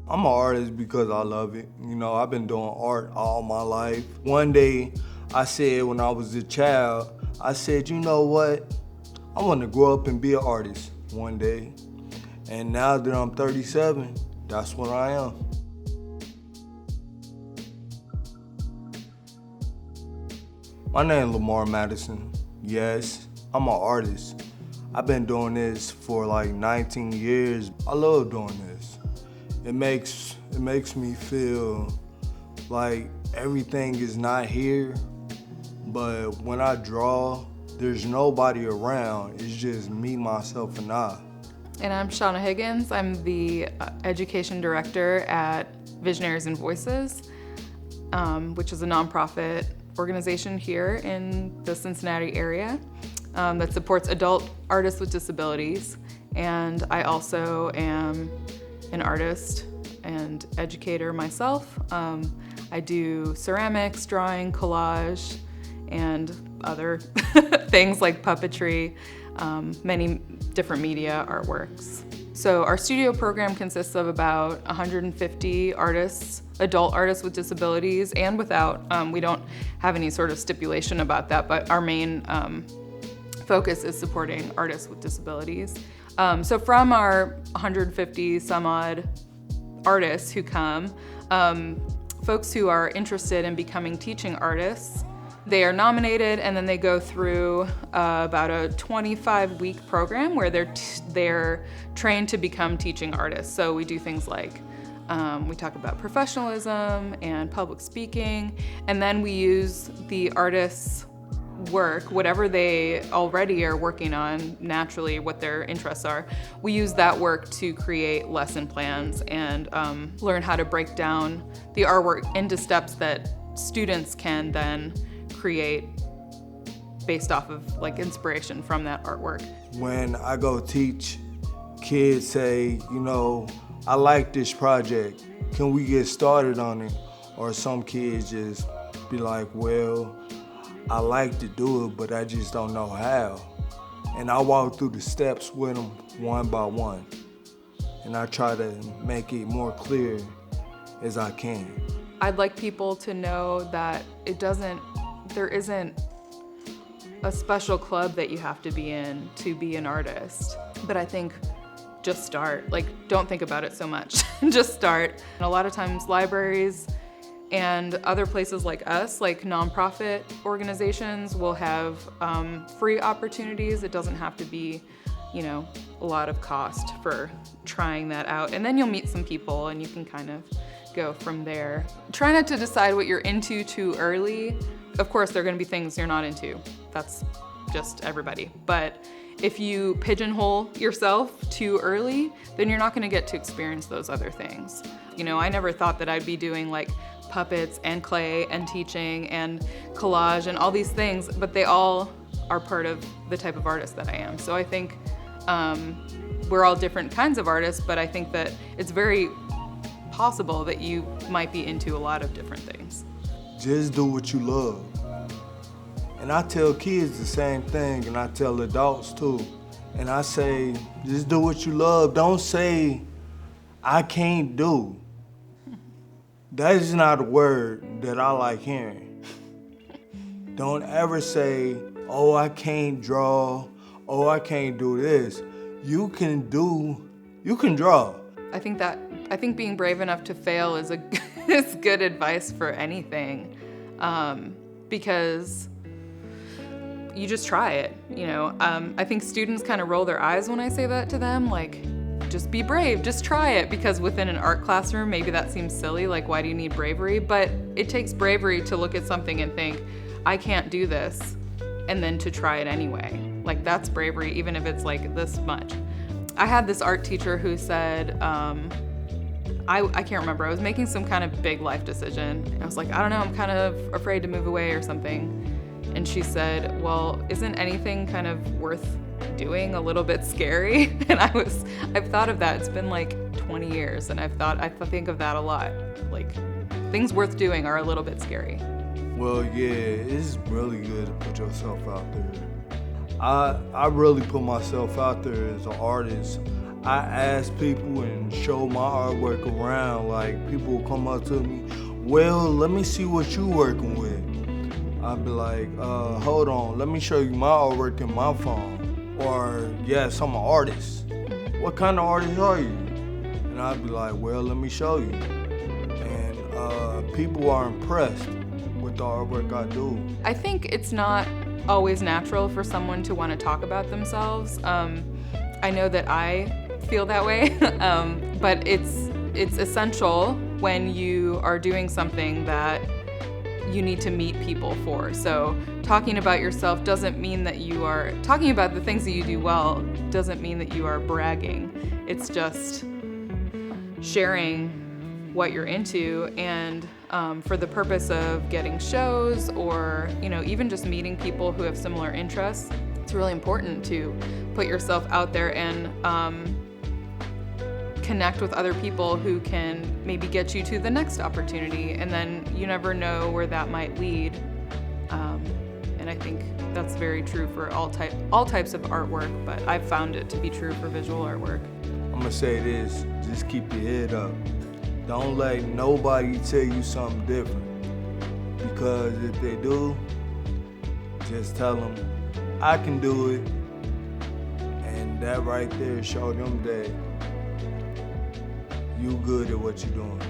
I'm an artist because I love it. You know, I've been doing art all my life. One day, I said when I was a child, I said, you know what? I want to grow up and be an artist one day. And now that I'm 37, that's what I am. My name is Lamar Madison. Yes, I'm an artist. I've been doing this for like 19 years. I love doing this. It makes me feel like everything is not here, but when I draw, there's nobody around. It's just me, myself, and I. And I'm Shauna Higgins. I'm the education director at Visionaries and Voices, which is a nonprofit organization here in the Cincinnati area that supports adult artists with disabilities. And I also am an artist and educator myself. I do ceramics, drawing, collage, and other things like puppetry, many different media artworks. So our studio program consists of about 150 artists, adult artists with disabilities and without. We don't have any sort of stipulation about that, but our main focus is supporting artists with disabilities. So from our 150 some odd artists who come, folks who are interested in becoming teaching artists, they are nominated and then they go through about a 25-week program where they're trained to become teaching artists. So we do things like we talk about professionalism and public speaking, and then we use the artists' work, whatever they already are working on naturally, what their interests are. We use that work to create lesson plans and learn how to break down the artwork into steps that students can then create based off of like inspiration from that artwork. When I go teach, kids say, you know, I like this project. Can we get started on it? Or some kids just be like, well, I like to do it, but I just don't know how. And I walk through the steps with them one by one. And I try to make it more clear as I can. I'd like people to know that there isn't a special club that you have to be in to be an artist. But I think just start. Like, don't think about it so much. Just start. And a lot of times libraries and other places like us, like nonprofit organizations, will have free opportunities. It doesn't have to be, a lot of cost for trying that out. And then you'll meet some people and you can kind of go from there. Try not to decide what you're into too early. Of course, there are going to be things you're not into. That's just everybody. But if you pigeonhole yourself too early, then you're not going to get to experience those other things. I never thought that I'd be doing like puppets and clay and teaching and collage and all these things, but they all are part of the type of artist that I am. So I think we're all different kinds of artists, but I think that it's very possible that you might be into a lot of different things. Just do what you love. And I tell kids the same thing, and I tell adults too. And I say, just do what you love. Don't say, I can't do. That is not a word that I like hearing. Don't ever say, oh, I can't draw. Oh, I can't do this. You can draw. I think being brave enough to fail is is good advice for anything, because you just try it. I think students kind of roll their eyes when I say that to them, like, just be brave, just try it, because within an art classroom, maybe that seems silly, like, why do you need bravery? But it takes bravery to look at something and think, I can't do this, and then to try it anyway. Like, that's bravery, even if it's like this much. I had this art teacher who said, I can't remember, I was making some kind of big life decision. I was like, I don't know, I'm kind of afraid to move away or something. And she said, well, isn't anything kind of worth doing a little bit scary? And I've thought of that. It's been like 20 years and I think of that a lot. Like, things worth doing are a little bit scary. Well, yeah, it's really good to put yourself out there. I really put myself out there as an artist. I ask people and show my artwork around. Like, people will come up to me, well, let me see what you working with. I'll be like, hold on, let me show you my artwork in my phone. Or, yes, I'm an artist. What kind of artist are you? And I'll be like, well, let me show you. And people are impressed with the artwork I do. I think it's not always natural for someone to want to talk about themselves. I know that I feel that way, but it's essential when you are doing something that you need to meet people for. So talking about yourself doesn't mean that you are talking about the things that you do well, doesn't mean that you are bragging. It's just sharing what you're into, and for the purpose of getting shows, or even just meeting people who have similar interests. It's really important to put yourself out there and connect with other people who can maybe get you to the next opportunity, and then you never know where that might lead. And I think that's very true for all types of artwork, but I've found it to be true for visual artwork. I'm gonna say this, just keep your head up. Don't let nobody tell you something different, because if they do, just tell them, I can do it, and that right there show them that you good at what you're doing.